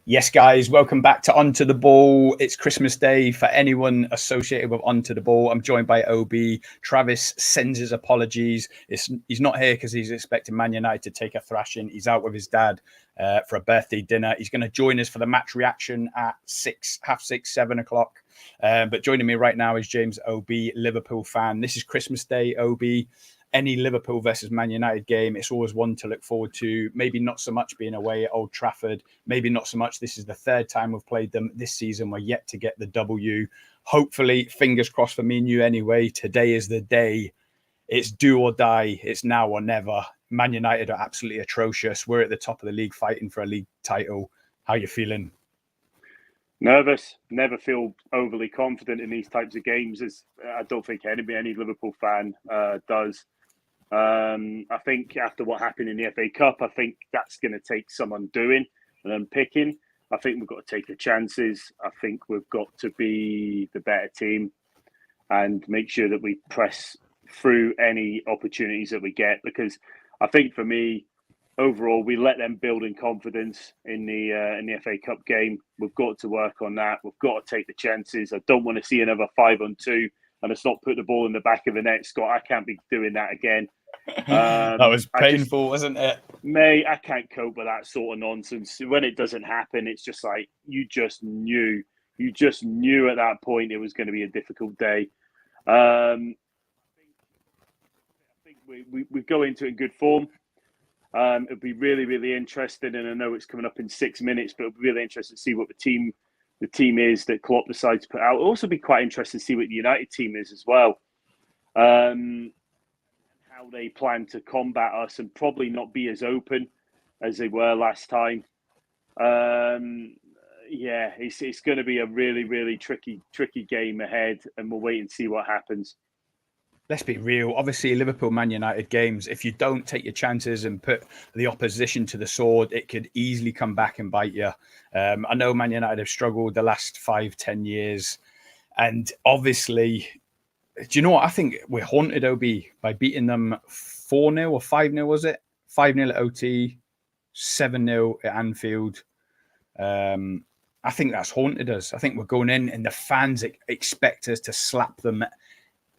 Yes, guys, welcome back to Onto the Ball. It's Christmas Day for anyone associated with Onto the Ball. I'm joined by OB. Travis sends his apologies. He's not here because he's expecting Man United to take a thrashing. He's out with his dad for a birthday dinner. He's going to join us for the match reaction at 7:30. But joining me right now is James OB, Liverpool fan. This is Christmas Day, OB. Any Liverpool versus Man United game, it's always one to look forward to. Maybe not so much being away at Old Trafford. Maybe not so much. This is the third time we've played them this season. We're yet to get the W. Hopefully, fingers crossed for me and you anyway. Today is the day. It's do or die. It's now or never. Man United are absolutely atrocious. We're at the top of the league fighting for a league title. How you feeling? Nervous. Never feel overly confident in these types of games. As I don't think any Liverpool fan does. I think after what happened in the FA Cup, I think that's going to take some undoing and unpicking. I think we've got to take the chances. I think we've got to be the better team and make sure that we press through any opportunities that we get. Because I think for me, overall, we let them build in confidence in the FA Cup game. We've got to work on that. We've got to take the chances. I don't want to see another 5-on-2 and it's not put the ball in the back of the net. Scott, I can't be doing that again. That was painful, wasn't it? Mate, I can't cope with that sort of nonsense. When it doesn't happen, it's just like you just knew at that point it was going to be a difficult day. I think we go into it in good form. It'd be really, really interesting, and I know it's coming up in 6 minutes, but it'll be really interesting to see what the team is that Klopp decides to put out. It'll also be quite interesting to see what the United team is as well. How they plan to combat us and probably not be as open as they were last time. It's going to be a really, really tricky game ahead, and we'll wait and see what happens. Let's be real. Obviously, Liverpool Man United games, if you don't take your chances and put the opposition to the sword, it could easily come back and bite you. I know Man United have struggled the last 5-10 years. And obviously, do you know what? I think we're haunted, OB, by beating them 4-0 or 5-0, was it? 5-0 at OT, 7-0 at Anfield. I think that's haunted us. I think we're going in and the fans expect us to slap them.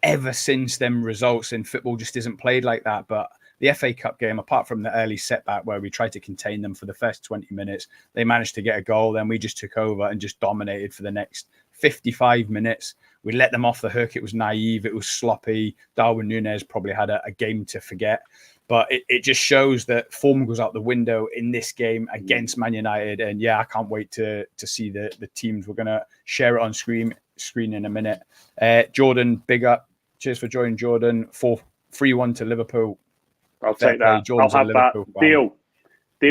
Ever since them results in football just isn't played like that. But the FA Cup game, apart from the early setback where we tried to contain them for the first 20 minutes, they managed to get a goal. Then we just took over and just dominated for the next 55 minutes. We let them off the hook. It was naive. It was sloppy. Darwin Núñez probably had a game to forget. But it just shows that form goes out the window in this game against Man United. And yeah, I can't wait to see the teams. We're going to share it on screen in a minute. Jordan, big up. Cheers for joining, Jordan. 3-1 to Liverpool. I'll take that. Jordan's I'll have that. Deal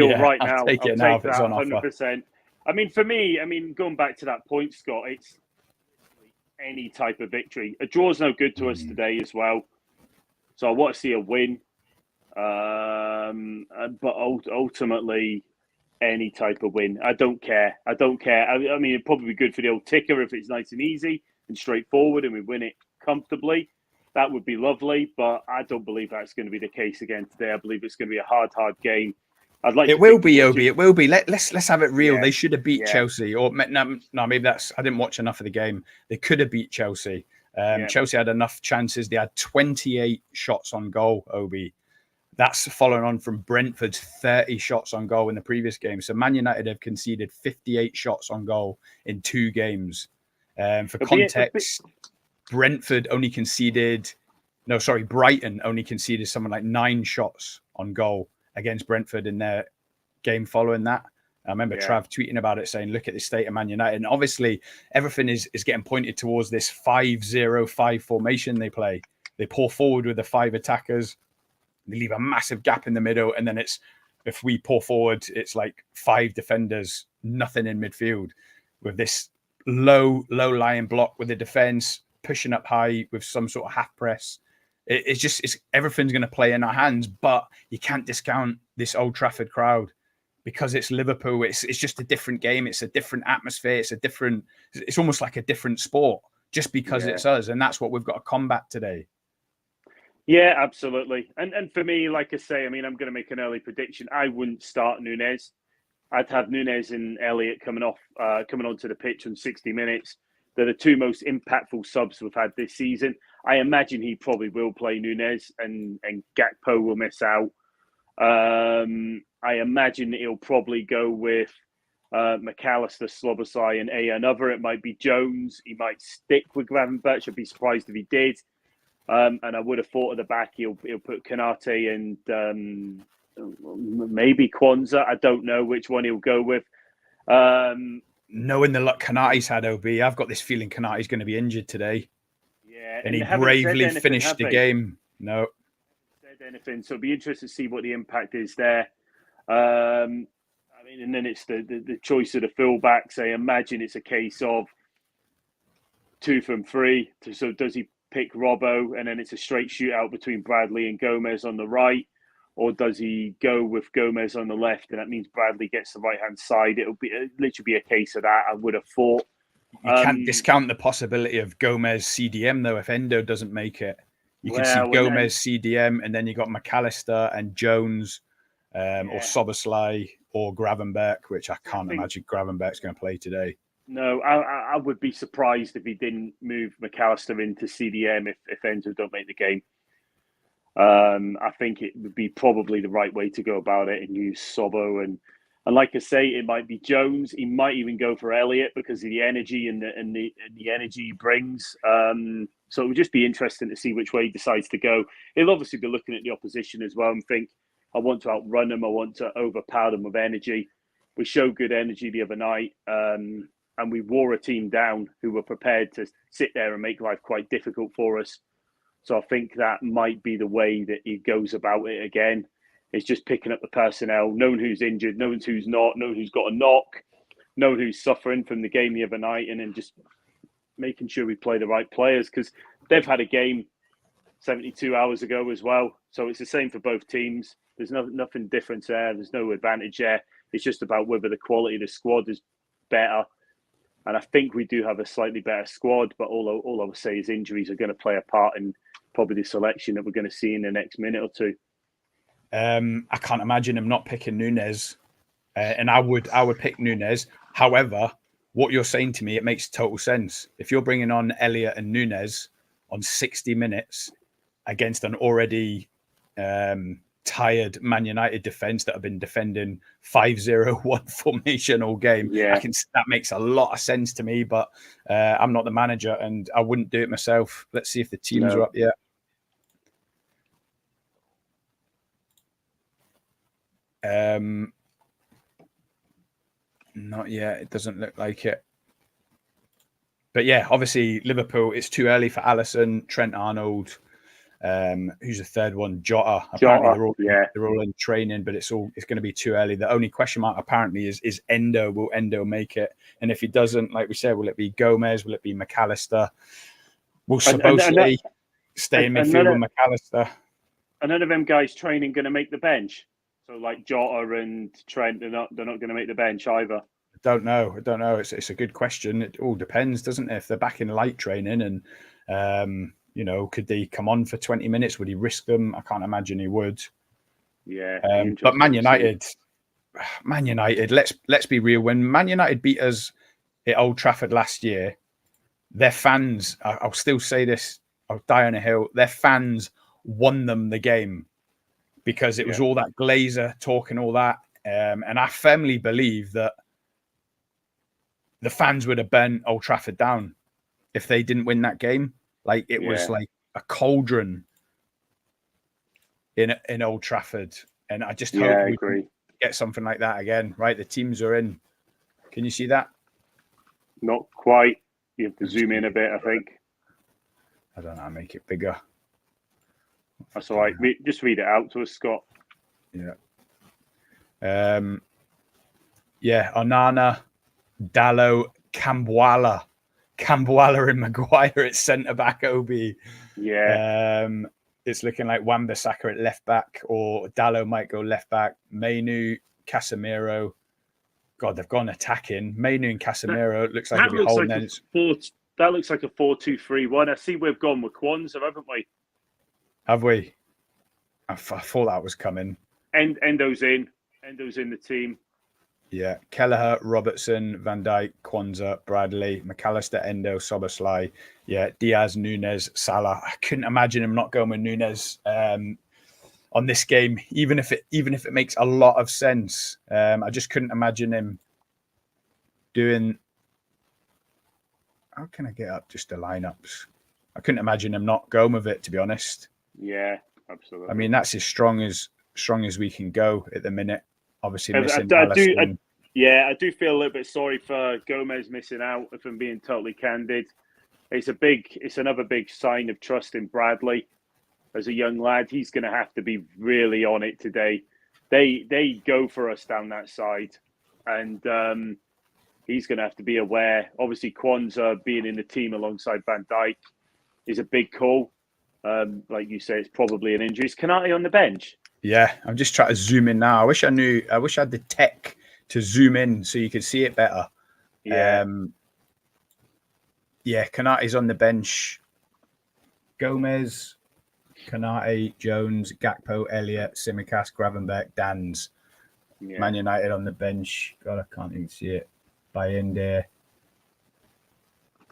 yeah, right now. I'll take it now if it's on offer. 100%. I mean, for me, going back to that point, Scott, it's any type of victory. A draw's no good to us today as well. So I want to see a win. But ultimately, any type of win. I don't care. I mean, it'd probably be good for the old ticker if it's nice and easy and straightforward and we win it comfortably. That would be lovely, but I don't believe that's going to be the case again today. I believe it's going to be a hard game. It will be, Obi. It will be. Let's have it real. Yeah. They should have beat Chelsea, or no, maybe that's. I didn't watch enough of the game. They could have beat Chelsea. Chelsea had enough chances. They had 28 shots on goal. Obi, that's following on from Brentford's 30 shots on goal in the previous game. So Man United have conceded 58 shots on goal in 2 games. For context, Brighton only conceded something like 9 shots on goal against Brentford in their game following that. I remember Trav tweeting about it saying, look at the state of Man United. And obviously everything is getting pointed towards this 5-0-5 formation they play. They pour forward with the 5 attackers. They leave a massive gap in the middle. And then if we pour forward, it's like 5 defenders, nothing in midfield with this low lying block with the defense pushing up high with some sort of half press. It's everything's going to play in our hands, but you can't discount this Old Trafford crowd because it's Liverpool. It's just a different game. It's a different atmosphere. It's almost like a different sport just because it's us. And that's what we've got to combat today. Yeah, absolutely. And for me, like I say, I'm going to make an early prediction. I wouldn't start Núñez. I'd have Nunes and Elliott coming onto the pitch in 60 minutes. They're the two most impactful subs we've had this season. I imagine he probably will play Nunes and Gakpo will miss out. I imagine he'll probably go with McAllister, Slobosai, and another. It might be Jones. He might stick with Gravenberch. I'd be surprised if he did. And I would have thought at the back he'll put Kanate and maybe Kwanzaa. I don't know which one he'll go with. Knowing the luck Kanate's had, OB, I've got this feeling Kanate's going to be injured today. Yeah, and he bravely finished the game. No. Said anything, so it'll be interesting to see what the impact is there. I mean, and then it's the choice of the fullbacks. I imagine it's a case of 2 from 3. So does he pick Robbo, and then it's a straight shootout between Bradley and Gomez on the right, or does he go with Gomez on the left, and that means Bradley gets the right-hand side? It'll literally be a case of that, I would have thought. You can't discount the possibility of Gomez CDM, though, if Endo doesn't make it. You can see Gomez CDM, and then you got McAllister and Jones, or Soboslai or Gravenberch, which I can't imagine Gravenberch's going to play today. No, I would be surprised if he didn't move McAllister into CDM if Endo don't make the game. I think it would be probably the right way to go about it and use Sobo. And like I say, it might be Jones. He might even go for Elliott because of the energy and the energy he brings. So it would just be interesting to see which way he decides to go. He'll obviously be looking at the opposition as well and think, I want to outrun them. I want to overpower them with energy. We showed good energy the other night. And we wore a team down who were prepared to sit there and make life quite difficult for us. So I think that might be the way that he goes about it again. It's just picking up the personnel, knowing who's injured, knowing who's not, knowing who's got a knock, knowing who's suffering from the game the other night, and then just making sure we play the right players, because they've had a game 72 hours ago as well. So it's the same for both teams. There's nothing different there. There's no advantage there. It's just about whether the quality of the squad is better. And I think we do have a slightly better squad, but all I would say is injuries are going to play a part in probably the selection that we're going to see in the next minute or two. I can't imagine him not picking Nunes, and I would pick Nunes. However, what you're saying to me, it makes total sense. If you're bringing on Elliott and Nunes on 60 minutes against an already tired Man United defense that have been defending 5-0-1 formation all game, that makes a lot of sense to me. But I'm not the manager, and I wouldn't do it myself. Let's see if the teams are up yet. Not yet. It doesn't look like it. But yeah, obviously Liverpool. It's too early for Alisson, Trent Arnold. Who's the third one? Jota. Apparently they're all in training, but it's going to be too early. The only question mark apparently is Endo. Will Endo make it? And if he doesn't, like we said, will it be Gomez? Will it be McAllister? Will Soboslai stay in midfield with McAllister? And none of them guys training going to make the bench. So like Jota and Trent, they're not going to make the bench either. I don't know. It's a good question. It all depends, doesn't it? If they're back in light training and could they come on for 20 minutes? Would he risk them? I can't imagine he would. Yeah. But Man United, let's be real. When Man United beat us at Old Trafford last year, their fans, I'll still say this, I'll die on a hill, their fans won them the game because it was all that Glazer talking, all that. And I firmly believe that the fans would have burnt Old Trafford down if they didn't win that game. Like it was like a cauldron in Old Trafford, and I just hope we can get something like that again. Right, the teams are in. Can you see that? Not quite. You have to zoom in a bit, I think. I don't know. Make it bigger. That's all right. Just read it out to us, Scott. Yeah. Onana, Dallo, Kambwala and Maguire at centre back. Obi. Yeah. It's looking like Wan-Bissaka at left back, or Dallo might go left back. Mainu, Casemiro. God, they've gone attacking. Mainu and Casemiro. Looks like he'll be holding them. That looks like a 4-2-3-1. I see we've gone with Kwanzaa, haven't we? Have we? I thought that was coming. Endo's in the team. Yeah, Kelleher, Robertson, Van Dijk, Kwanzaa, Bradley, McAllister, Endo, Soboslai. Yeah, Diaz, Nunes, Salah. I couldn't imagine him not going with Nunes on this game, even if it makes a lot of sense. I just couldn't imagine him doing. How can I get up just the lineups? I couldn't imagine him not going with it, to be honest. Yeah, absolutely. I mean, that's as strong as we can go at the minute. Obviously, missing I Allister. I do feel a little bit sorry for Gomez missing out, if I'm being totally candid. It's another big sign of trust in Bradley as a young lad. He's going to have to be really on it today. They go for us down that side, and he's going to have to be aware. Obviously, Kwanzaa being in the team alongside Van Dijk is a big call. Like you say, it's probably an injury. Is Kanate on the bench? Yeah, I'm just trying to zoom in now. I wish I had the tech to zoom in so you could see it better. Yeah. Yeah, Kanate's on the bench. Gomez, Kanate, Jones, Gakpo, Elliott, Simicast, Gravenberch, Dans. Yeah. Man United on the bench. God, I can't even see it. Bayende,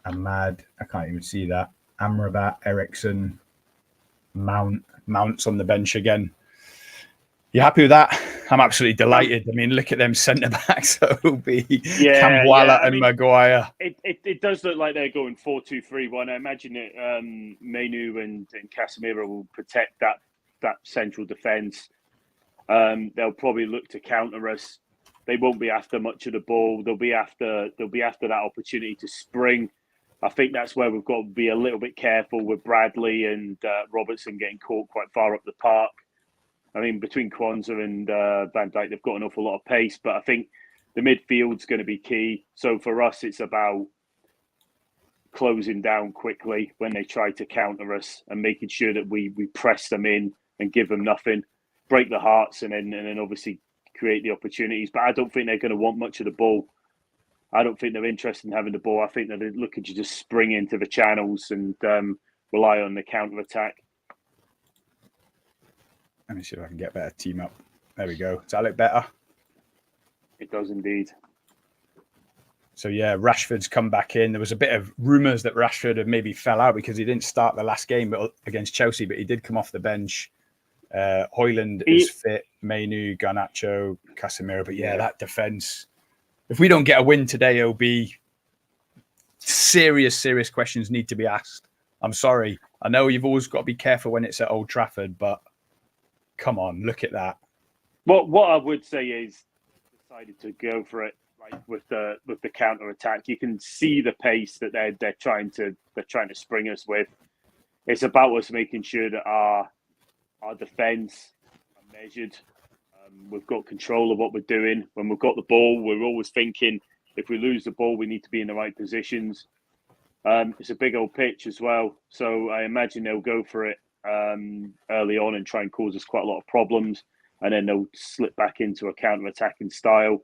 Ahmad. I can't even see that. Amrabat, Ericsson, Mount's on the bench again. You happy with that? I'm absolutely delighted. I mean, look at them centre backs: Obi, Kamwala, and Maguire. It does look like they're going 4-2-3-1. I imagine it. Mainu and Casemiro will protect that central defence. They'll probably look to counter us. They won't be after much of the ball. They'll be after that opportunity to spring. I think that's where we've got to be a little bit careful with Bradley and Robertson getting caught quite far up the park. I mean, between Kwanzaa and Van Dijk, they've got an awful lot of pace, but I think the midfield's going to be key. So for us, it's about closing down quickly when they try to counter us and making sure that we press them in and give them nothing, break the hearts, and then obviously create the opportunities. But I don't think they're going to want much of the ball. I don't think they're interested in having the ball. I think that they're looking to just spring into the channels and rely on the counter-attack. Let me see if I can get a better team up. There we go. Does that look better? It does indeed. So, yeah, Rashford's come back in. There was a bit of rumours that Rashford had maybe fell out because he didn't start the last game against Chelsea, but he did come off the bench. Hoyland is fit. Mainu, Garnacho, Casemiro. But, yeah, that defence. If we don't get a win today, OB, serious questions need to be asked. I'm sorry. I know you've always got to be careful when it's at Old Trafford, but come on, look at that. What I would say is decided to go for it, like with the counter attack. You can see the pace that they're trying to spring us with. It's about us making sure that our defence are measured. We've got control of what we're doing. When we've got the ball, we're always thinking if we lose the ball, we need to be in the right positions. It's a big old pitch as well, so I imagine they'll go for it early on and try and cause us quite a lot of problems, and then they'll slip back into a counter-attacking style.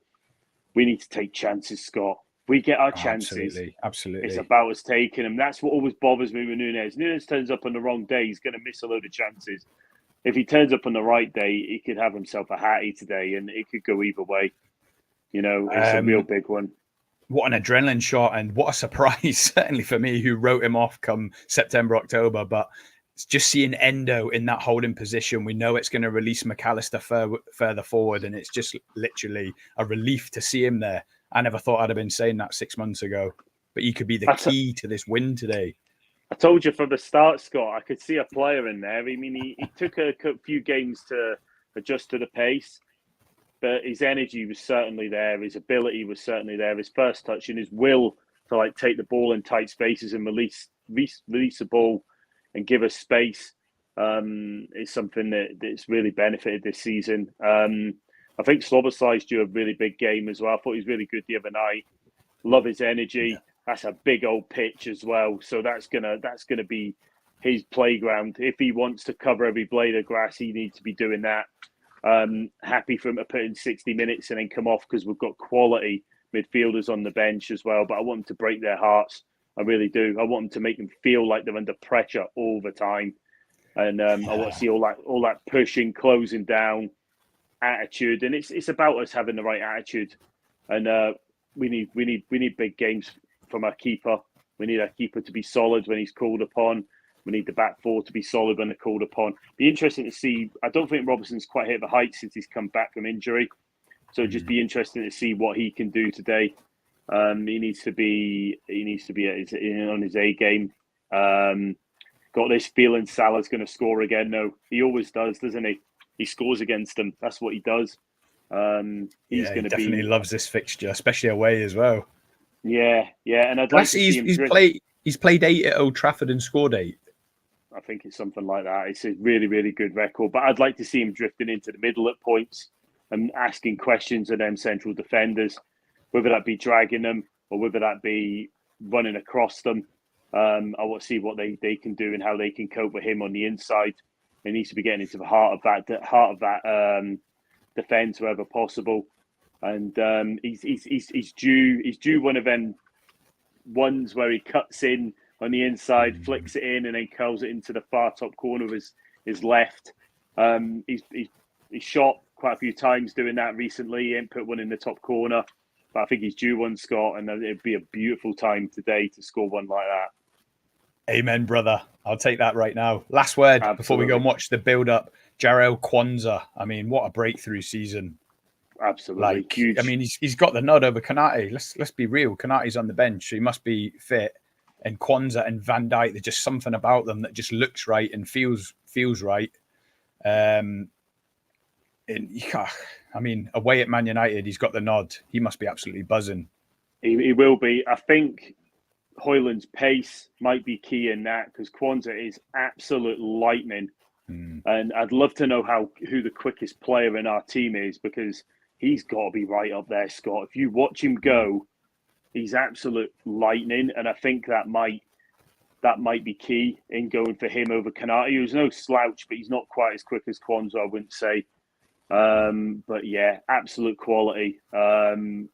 We need to take chances, Scott. We get our chances. Absolutely. It's about us taking them. That's what always bothers me with Nunes. Nunes turns up on the wrong day, he's going to miss a load of chances. If he turns up on the right day, he could have himself a hattie today, and it could go either way. You know, it's a real big one. What an adrenaline shot, and what a surprise, certainly for me, who wrote him off come September, October. But just seeing Endo in that holding position, we know it's going to release McAllister further forward, and it's just literally a relief to see him there. I never thought I'd have been saying that 6 months ago, but he could be the key to this win today. I told you from the start, Scott, I could see a player in there. I mean, he took a few games to adjust to the pace, but his energy was certainly there. His ability was certainly there. His first touch and his will to take the ball in tight spaces and release the ball and give us space is something that's really benefited this season. I think Sloboslai's due a really big game as well. I thought he was really good the other night. Love his energy. Yeah. That's a big old pitch as well. So that's gonna be his playground. If he wants to cover every blade of grass, he needs to be doing that. Happy for him to put in 60 minutes and then come off because we've got quality midfielders on the bench as well. But I want them to break their hearts. I really do. I want them to make them feel like they're under pressure all the time. And I want to see all that pushing, closing down attitude. And it's about us having the right attitude. and we need big games from our keeper. We need our keeper to be solid when he's called upon. We need the back four to be solid when they're called upon. Be interesting to see. I don't think Robertson's quite hit the height since he's come back from injury, so just be interesting to see what he can do today. He needs to be on his A game. Got this feeling Salah's going to score again. No, he always does, doesn't he? He scores against them. That's what he does. He definitely loves this fixture, especially away as well. Yeah, and I'd like to see him. He's played 8 at Old Trafford and scored 8. I think it's something like that. It's a really, really good record. But I'd like to see him drifting into the middle at points and asking questions of them central defenders, whether that be dragging them or whether that be running across them. I want to see what they can do and how they can cope with him on the inside. He needs to be getting into the heart of that defence wherever possible. And he's due one of them ones where he cuts in on the inside, flicks it in, and then curls it into the far top corner of his left. He's shot quite a few times doing that recently. He ain't put one in the top corner, but I think he's due one, Scott, and it'd be a beautiful time today to score one like that. Amen, brother. I'll take that right now. Last word before we go and watch the build-up. Jarell Quansah. I mean, what a breakthrough season. Absolutely huge. I mean, he's got the nod over Konate. Let's be real. Konate's on the bench, so he must be fit. And Quansah and Van Dijk, there's just something about them that just looks right and feels right. And I mean, away at Man United, he's got the nod. He must be absolutely buzzing. He will be. I think Højlund's pace might be key in that because Quansah is absolute lightning. And I'd love to know who the quickest player in our team is because he's got to be right up there, Scott. If you watch him go, he's absolute lightning, and I think that might be key in going for him over Konate, who's no slouch, but he's not quite as quick as Quansah, I wouldn't say. But yeah, absolute quality.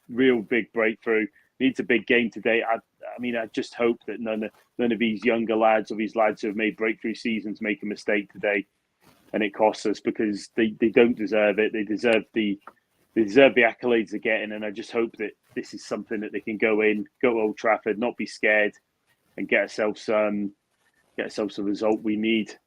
Real big breakthrough. Needs a big game today. I just hope that none of these younger lads or these lads who have made breakthrough seasons make a mistake today, and it costs us because they don't deserve it. They deserve the accolades they're getting, and I just hope that this is something that they can go to Old Trafford, not be scared, and get ourselves the result we need.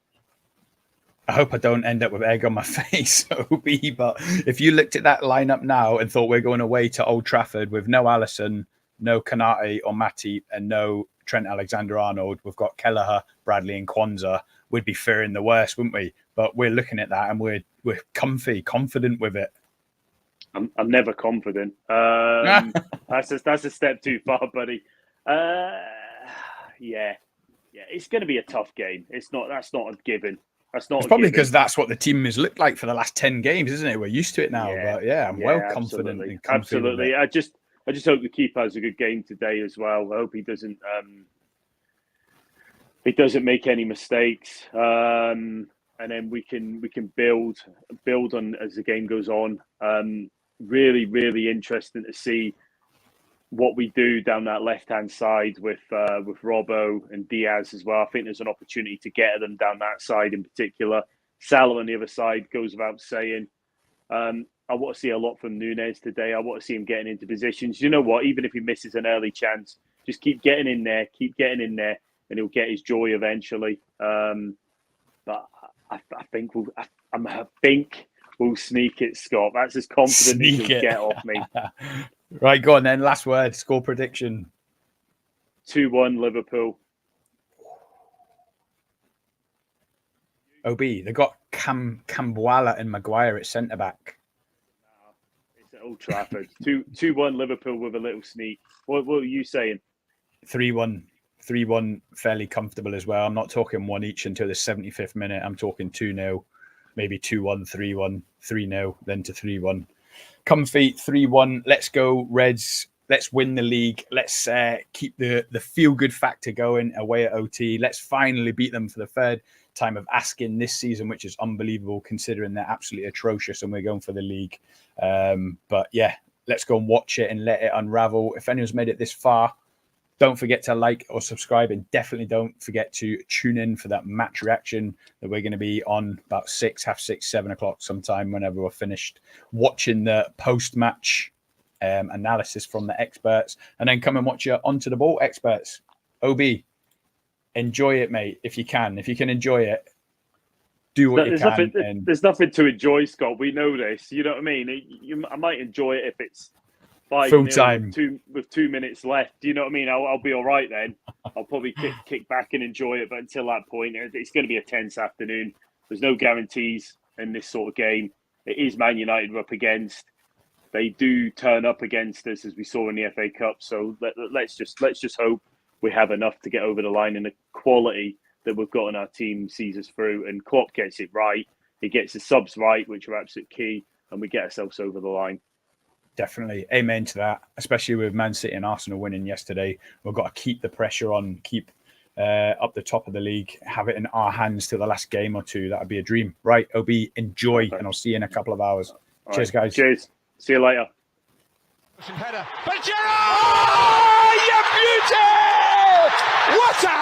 I hope I don't end up with egg on my face, Obi, but if you looked at that lineup now and thought we're going away to Old Trafford with no Alisson, no Konate or Matip, and no Trent Alexander-Arnold, we've got Kelleher, Bradley and Quansah, we'd be fearing the worst, wouldn't we? But we're looking at that and we're confident with it. I'm never confident. That's a step too far, buddy. Yeah, it's going to be a tough game. That's not a given. It's probably because that's what the team has looked like for the last 10 games, isn't it? We're used to it now. But I'm well confident. Absolutely. I just hope the keeper has a good game today as well. I hope he doesn't make any mistakes. And then we can build on as the game goes on. Really, really interesting to see what we do down that left-hand side with Robbo and Diaz as well. I think there's an opportunity to get at them down that side in particular. Salah on the other side goes without saying. I want to see a lot from Núñez today. I want to see him getting into positions. You know what? Even if he misses an early chance, just keep getting in there, and he'll get his joy eventually. But I think we'll sneak it, Scott. That's as confident as you'll get off me. Right, go on then. Last word. Score prediction. 2-1 Liverpool. OB, they got Cambuala and Maguire at centre back. No, it's at Old Trafford. 2-1 Liverpool with a little sneak. What were you saying? 3-1. 3-1 fairly comfortable as well. I'm not talking one each until the 75th minute. I'm talking 2-0, maybe 2-1, 3-1, 3-0, then to 3-1. Comfy 3-1. Let's go, Reds. Let's win the league. Let's keep the feel-good factor going away at OT. Let's finally beat them for the third time of asking this season, which is unbelievable considering they're absolutely atrocious and we're going for the league. But yeah, let's go and watch it and let it unravel. If anyone's made it this far, don't forget to like or subscribe, and definitely don't forget to tune in for that match reaction that we're going to be on about 6, half 6, 7 o'clock sometime whenever we're finished watching the post-match analysis from the experts, and then come and watch your onto the ball experts. OB, enjoy it, mate, if you can. If you can enjoy it, do what you can. There's nothing to enjoy, Scott. We know this. You know what I mean? I might enjoy it if it's 5-0 with 2 minutes left. Do you know what I mean? I'll be all right then. I'll probably kick back and enjoy it. But until that point, it's going to be a tense afternoon. There's no guarantees in this sort of game. It is Man United we're up against. They do turn up against us, as we saw in the FA Cup. So let's just hope we have enough to get over the line, and the quality that we've got in our team sees us through. And Klopp gets it right. He gets the subs right, which are absolute key, and we get ourselves over the line. Definitely. Amen to that, especially with Man City and Arsenal winning yesterday. We've got to keep the pressure on, keep up the top of the league, have it in our hands till the last game or two. That would be a dream. Right, OB, enjoy, and I'll see you in a couple of hours. Cheers, guys. Cheers. See you later. Oh, you beauty! What a